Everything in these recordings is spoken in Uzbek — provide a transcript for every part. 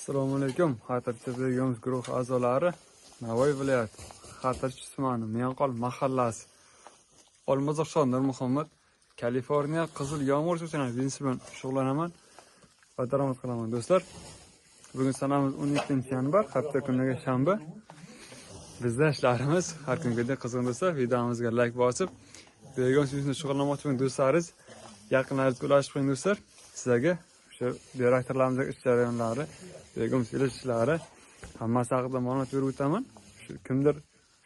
Assalomu alaykum. Xatirchi begimiz guruh a'zolari Navoiy viloyati Xatirchi tumani Menqol mahallasi Olmazor Shondir Muhammad Kaliforniya qizil yomg'ir cho'chqalari biznesi bilan shug'ullanaman va daromad qilaman do'stlar. Bugun sanamiz 12-yanvar, hafta kuniga shanba. Bizda ishlarimiz har kungidek qizg'in do'stlar. Videomizga like bosib, begimiz bizni shug'ullanmoqchi bo'lgan do'stlaringiz, yaqinlaringizga ulashib qo'ying do'stlar. Sizlarga o'sha direktorlarimizning ish jarayonlari, begimiz ishlari hammasi haqida ma'lumot berib o'taman. Shu kimdir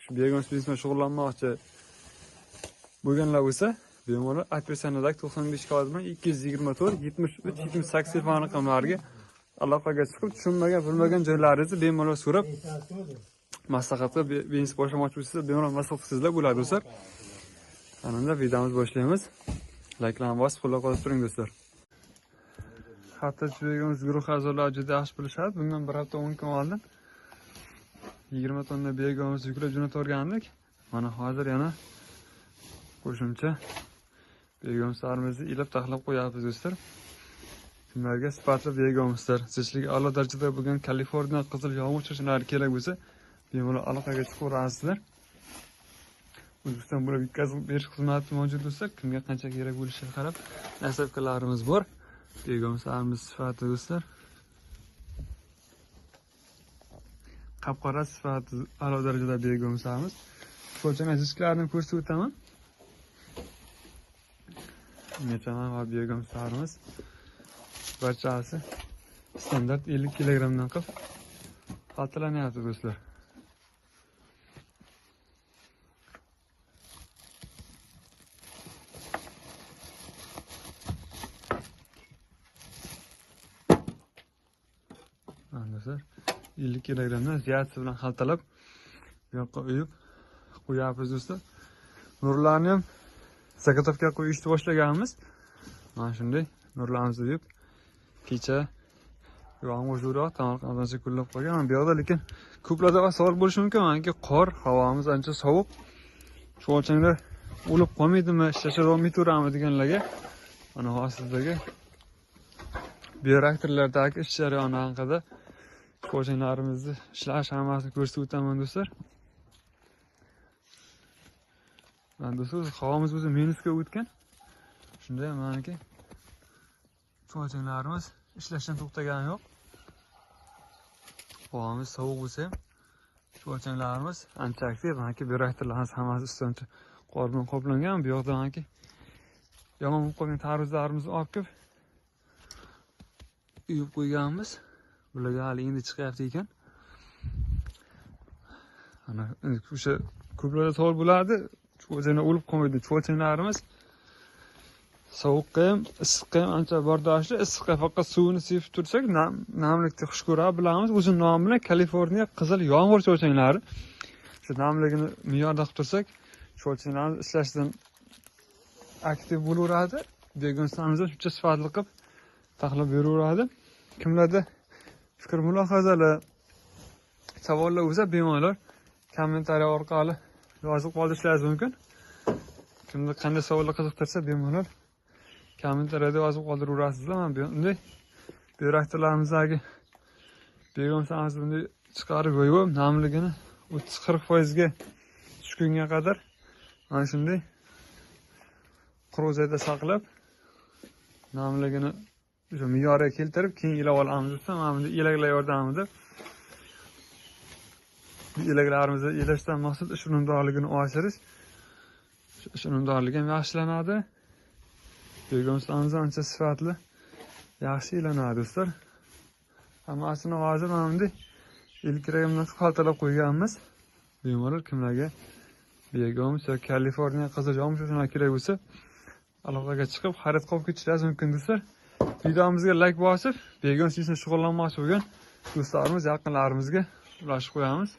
shu begimiz bilan shug'ullanmoqchi bo'lganlar bo'lsa, bemalol operatsiyadagi 95 kod bilan 224 73 78 telefon raqamlariga aloqaga chiqib, tushunmagan, bilmagan joylaringizni bemalol so'rab maslahatga biznes boshlamoqchi bo'lsangiz, bemalol maslahatsizlar bo'ladi do'stlar. Ana videomizni boshlaymiz. Like'larni bosib, qo'llab-quvvatlash turing do'stlar. Xatirchi begimiz guruh a'zolari juda yaxshi bilishadi. Bundan bir hafta 10 kun oldin 20 tonna begimiz yuklab jo'natorgandik. Mana hozir yana qo'shimcha begimizlarimizni ilib taxlab qo'yapmiz do'stlar. Kimlarga sifatli begimizlar, zichligi a'lo darajada bo'lgan Kaliforniya qizil yomg'ir cho'chqalari kerak bo'lsa, bemalol aloqaga chiqaverasizlar. O'zbekiston bo'lib yetkazib berish xizmati mavjud do'stlar. Kimga qancha kerak bo'lishiga qarab nasabkalarimiz bor. Begimizlarimiz sifatli do'stlar. Qapqara sifati a'lo darajada begimizlarimiz. Qo'lchana disklarini ko'rsatib o'taman. Nechaman va begimizlarimiz barchasi standart 50 kilogramdan qilib xaltalanyapti do'stlar. Do'stlar 50 kilogramdan ziyodasi bilan xaltalab bu yoqqa uyib qo'yapmiz do'stlar. Nurlarni ham zakotovga qo'yishni boshlaganmiz. Mana shunday nurlarimizni uyib kecha yomg'ir jo'roq tamoqlardan kullab qo'ygan. Bu yoqda lekin ko'plarda savol bo'lishi mumkin. Manki qor, havomiz ancha sovuq. Shu o'lchamlar o'lib qolmaydimi, ishlashga davom etaveradimi deganlarga mana hozirgi bioreaktorlardagi ish jarayoni haqida qo'shnilarimizni ishlash hammasini ko'rsatib o'taman do'stlar. Mana do'stlar, havomiz o'zi minusga o'tgan. Shunday maniki qo'shnilarimiz ishlashdan to'xtagani yo'q. Havomiz sovuq bo'lsa ham qo'shnilarimiz ancha aktiv. Maniki bioreaktorlarimiz hammasi ustidan qor bilan qoplangan. Bu yoqda maniki yomon bo'lib qolgan tarvuzlarimizni olib kelib uyib qo'yganmiz. Bularga hali endi chiqyapti ekan. Ana o'sha ko'plarda savol bo'ladi. Cho'jana o'lib qolmaydi. Cho'janalarimiz sovuqqa ham, issiqqa ham ancha bardoshli. Issiqqa faqat suvini sevib tursak, namlikni xush ko'rib bilamiz. O'zi nomi bilan Kaliforniya qizil yomg'ir cho'janalar. Shu namligini me'yorda qilib tursak, cho'janalarimiz ishlashdan aktiv bo'laveradi. Begimizlarimiz shuncha sifatli qilib taxlab beraveradi. Kimlarda fikr mulohazalar, savollar bo'lsa, bemalol kommentariy orqali yozib qoldirishingiz mumkin. Kimda qanday savollar qiziqtirsa, bemalol kommentariyada yozib qoldiraverasizlar. Mana bunday bioreaktorlarimizdagi begimizlarimizni bunday chiqarib qo'yib, namligini 30-40% ga tushgunga qadar mana shunday quruq joyda saqlab, namligini o'sha me'yorga keltirib, keyin ilib olamiz do'stlar. Mana bunday elaklar yordamida bu elaklarimizni elashdan maqsad ish unumdorligini oshirish. Ish unumdorligi ham yaxshilanadi. Begimizlarimiz ancha sifatli, yaxshi elanadi do'stlar. Hammasini hozir mana bunday 50 kilogramdan xaltalab qo'yganmiz. Bemalol kimlarga begimiz yoki Kaliforniya qizil yomg'ir cho'chqalari kerak bo'lsa, aloqaga chiqib xarid qilib ketishingiz mumkin do'stlar. Videomizga like bosib, begimiz bilan shug'ullanmoqchi bo'lgan do'stlarimiz, yaqinlarimizga ulashib qo'yamiz.